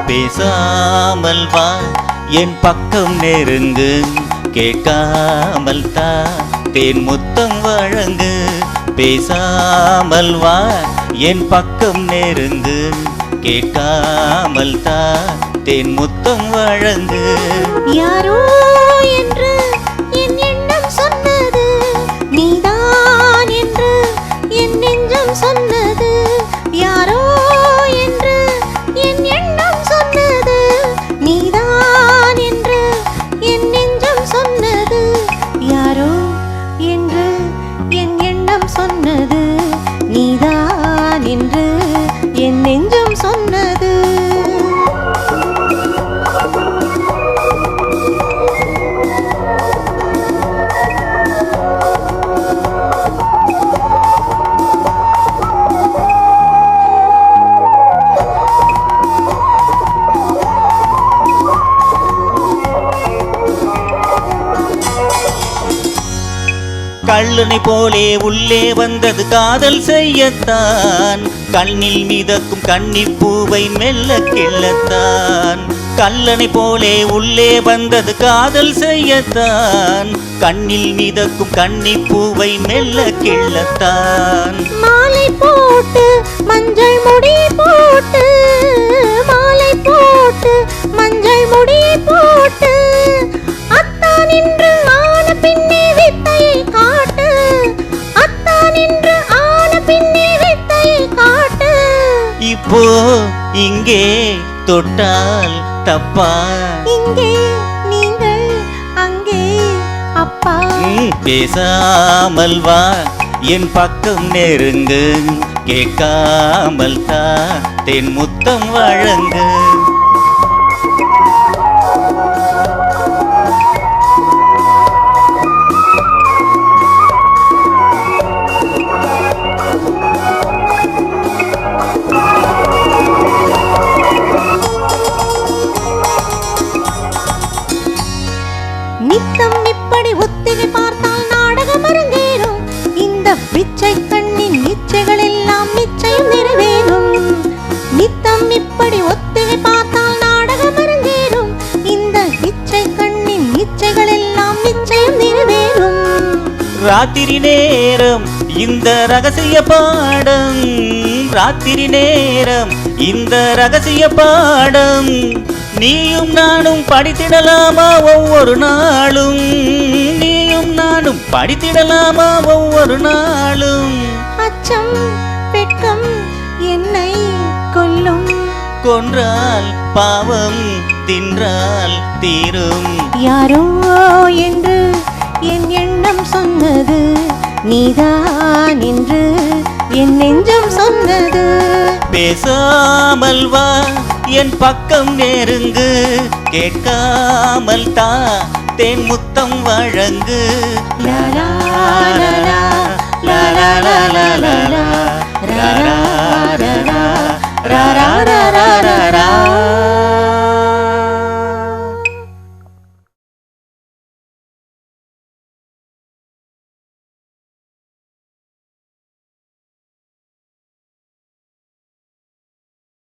பேசாமல் வா என் பக்கம் நெருங்கு, கேட்காமல் தா தேன் முத்தம் வழங்கு. பேசாமல் வா என் பக்கம் நெருங்கு, கேட்காமல் தா தேன் முத்தம் வழங்கு. யாரோ என்று என் எண்ணம் சொன்னது, நீதான் என்று என் நெஞ்சம் சொன்னது. யாரோ என்று என் எண்ணம் சொன்னது, நீதான் என்று என் நெஞ்சம் சொன்னது. யாரோ என்று என் எண்ணம் சொன்னது, நீதான் என்று என் நெஞ்சம் சொன்னது. கள்ளனை போலே உள்ளே வந்தது காதல் செய்யத்தான், கண்ணில் மிதக்கும் கன்னிப் பூவை மெல்ல கிள்ளத்தான். கள்ளனை போலே உள்ளே வந்தது காதல் செய்யத்தான், கண்ணில் மிதக்கும் கன்னிப் பூவை மெல்ல கிள்ளத்தான். மாலை போட்டு மஞ்சள் முடி போட்டு, மாலை போட்டு மஞ்சள் முடி போட்டு, அத்தான் என்று ஆன பின்னே வித்தையை காட்டு, அத்தான் என்று ஆன பின்னே வித்தையை காட்டு. இப்போ இங்கே தொட்டால் தப்பா, இங்கே நீங்கள் அங்கே அப்பா. பேசாமல் வா என் பக்கம் நெருங்கு, கேட்காமல் தா தென் முத்தம் வழங்கு. நித்தம் இப்படி ஒத்திகை பார்த்தால் நாடகம் அரங்கேறும், இந்த பிச்சை கண்ணின் இச்சைகள் எல்லாம் நிச்சயம் நிறைவேறும். நித்தம் இப்படி ஒத்திகை பார்த்தால் நாடகம் அரங்கேறும், இந்த இச்சை கண்ணின் இச்சைகள் எல்லாம் நிச்சயம் நிறைவேறும். ராத்திரி நேரம் இந்த ரகசிய பாடம், ராத்திரி நேரம் இந்த ரகசிய பாடம், நீயும் நானும் படித்திடலாமா ஒவ்வொரு நாளும், நீயும் நானும் படித்திடலாமா ஒவ்வொரு நாளும். அச்சம் வெட்கம் என்னை கொல்லும், கொன்றால் பாவம் தின்றால் தீரும். யாரோ என்று என் எண்ணம் சொன்னது, நீதான் என்று என் நெஞ்சம் சொன்னது. பேசாமல் வா என் பக்கம் நெருங்கு, கேட்காமல் தா தேன் முத்தம் வழங்கு. லா லா லா லா லா லா லா லா லா லா ரா ரா ரா ரா ரா ரா ரா ரா ரா.